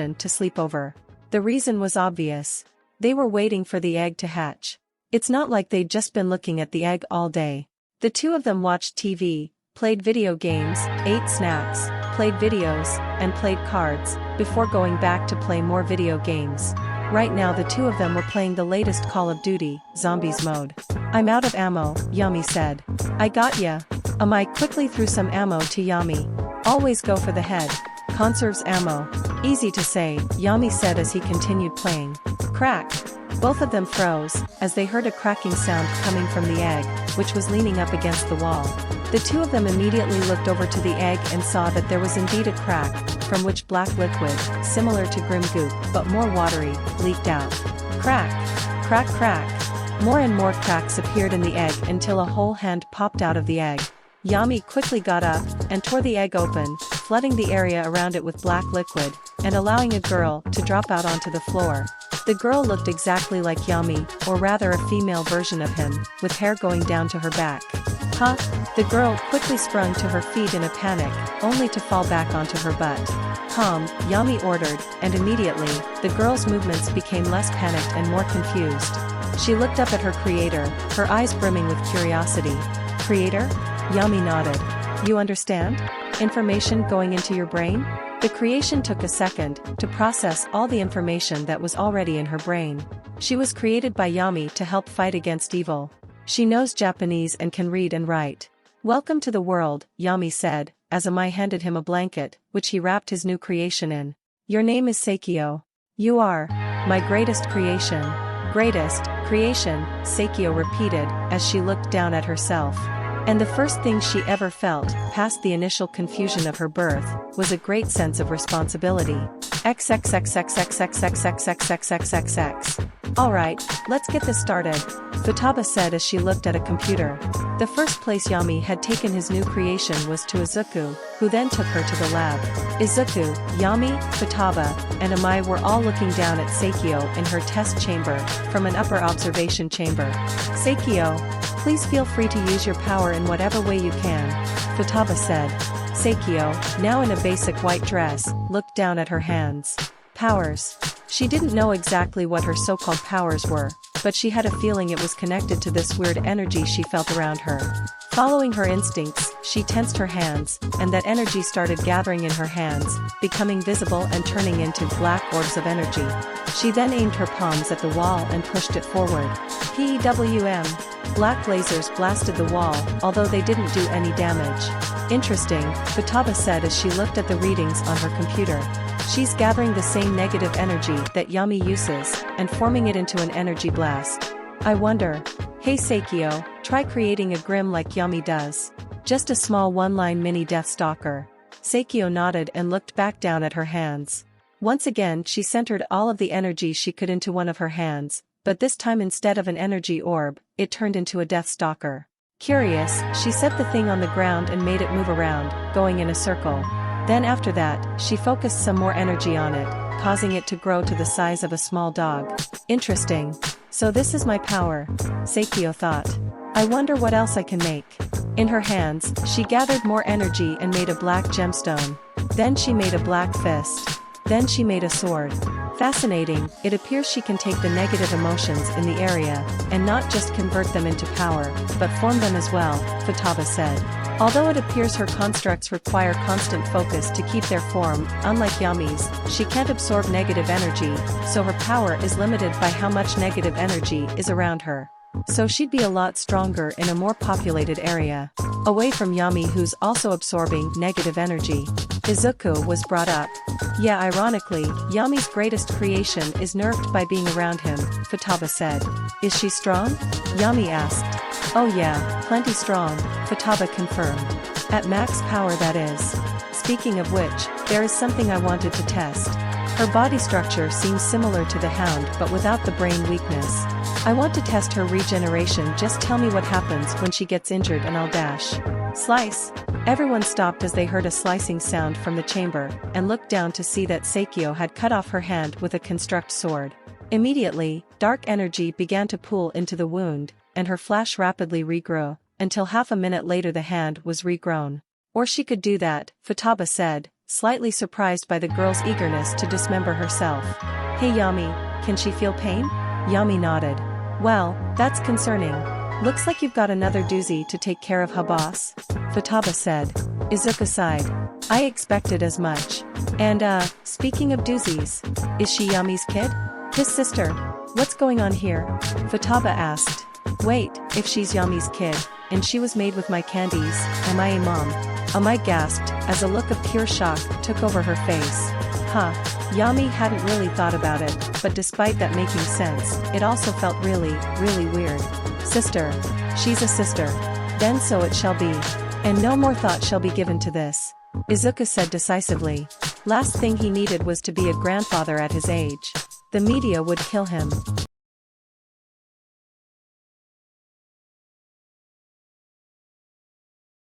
permission to sleep over. The reason was obvious. They were waiting for the egg to hatch. It's not like they'd just been looking at the egg all day. The two of them watched TV, played video games, ate snacks, played videos, and played cards, before going back to play more video games. Right now the two of them were playing the latest Call of Duty, Zombies mode. "I'm out of ammo," Yami said. "I got ya." Amai quickly threw some ammo to Yami. "Always go for the head. Conserves ammo." "Easy to say," Yami said as he continued playing. Crack! Both of them froze, as they heard a cracking sound coming from the egg, which was leaning up against the wall. The two of them immediately looked over to the egg and saw that there was indeed a crack, from which black liquid, similar to grim goop but more watery, leaked out. Crack! Crack crack! More and more cracks appeared in the egg until a whole hand popped out of the egg. Yami quickly got up and tore the egg open, flooding the area around it with black liquid, and allowing a girl to drop out onto the floor. The girl looked exactly like Yami, or rather a female version of him, with hair going down to her back. Huh? The girl quickly sprung to her feet in a panic, only to fall back onto her butt. "Calm," Yami ordered, and immediately, the girl's movements became less panicked and more confused. She looked up at her creator, her eyes brimming with curiosity. "Creator?" Yami nodded. "You understand? Information going into your brain?" The creation took a second to process all the information that was already in her brain. She was created by Yami to help fight against evil. She knows Japanese and can read and write. "Welcome to the world," Yami said, as Amai handed him a blanket, which he wrapped his new creation in. "Your name is Seikyo. You are my greatest creation." "Greatest creation," Seikyo repeated, as she looked down at herself. And the first thing she ever felt, past the initial confusion of her birth, was a great sense of responsibility. XXXXXXXXXXXXXX. "Alright, let's get this started," Futaba said as she looked at a computer. The first place Yami had taken his new creation was to Izuku, who then took her to the lab. Izuku, Yami, Futaba, and Amai were all looking down at Seikyo in her test chamber, from an upper observation chamber. "Seikyo, please feel free to use your power in whatever way you can," Futaba said. Seikyo, now in a basic white dress, looked down at her hands. Powers. She didn't know exactly what her so-called powers were, but she had a feeling it was connected to this weird energy she felt around her. Following her instincts, she tensed her hands, and that energy started gathering in her hands, becoming visible and turning into black orbs of energy. She then aimed her palms at the wall and pushed it forward. PWM. Black lasers blasted the wall, although they didn't do any damage. "Interesting," Futaba said as she looked at the readings on her computer. "She's gathering the same negative energy that Yami uses, and forming it into an energy blast. I wonder. Hey Seikyo, try creating a grim like Yami does. Just a small one-line mini Death Stalker." Seikyo nodded and looked back down at her hands. Once again she centered all of the energy she could into one of her hands, but this time instead of an energy orb, it turned into a Death Stalker. Curious, she set the thing on the ground and made it move around, going in a circle. Then after that, she focused some more energy on it, causing it to grow to the size of a small dog. Interesting. So this is my power, Seikyo thought. I wonder what else I can make. In her hands, she gathered more energy and made a black gemstone. Then she made a black fist. Then she made a sword. Fascinating, it appears she can take the negative emotions in the area, and not just convert them into power, but form them as well, Futaba said. Although it appears her constructs require constant focus to keep their form, unlike Yami's, she can't absorb negative energy, so her power is limited by how much negative energy is around her. So she'd be a lot stronger in a more populated area, away from Yami who's also absorbing negative energy. Izuku was brought up. Yeah, ironically, Yami's greatest creation is nerfed by being around him, Futaba said. Is she strong? Yami asked. Oh yeah, plenty strong, Futaba confirmed. At max power that is. Speaking of which, there is something I wanted to test. Her body structure seems similar to the hound but without the brain weakness. I want to test her regeneration. Just tell me what happens when she gets injured and I'll dash. Slice. Everyone stopped as they heard a slicing sound from the chamber, and looked down to see that Seikyo had cut off her hand with a construct sword. Immediately, dark energy began to pool into the wound, and her flash rapidly regrew, until half a minute later the hand was regrown. Or she could do that, Futaba said, slightly surprised by the girl's eagerness to dismember herself. Hey Yami, can she feel pain? Yami nodded. Well, that's concerning. Looks like you've got another doozy to take care of, huh boss? Futaba said. Izuku sighed. I expected as much. And speaking of doozies, is she Yami's kid? His sister. What's going on here? Futaba asked. Wait, if she's Yami's kid, and she was made with my candies, am I a mom? Amai gasped, as a look of pure shock took over her face. Huh. Yami hadn't really thought about it, but despite that making sense, it also felt really, really weird. Sister. She's a sister. Then so it shall be. And no more thought shall be given to this. Izuku said decisively. Last thing he needed was to be a grandfather at his age. The media would kill him.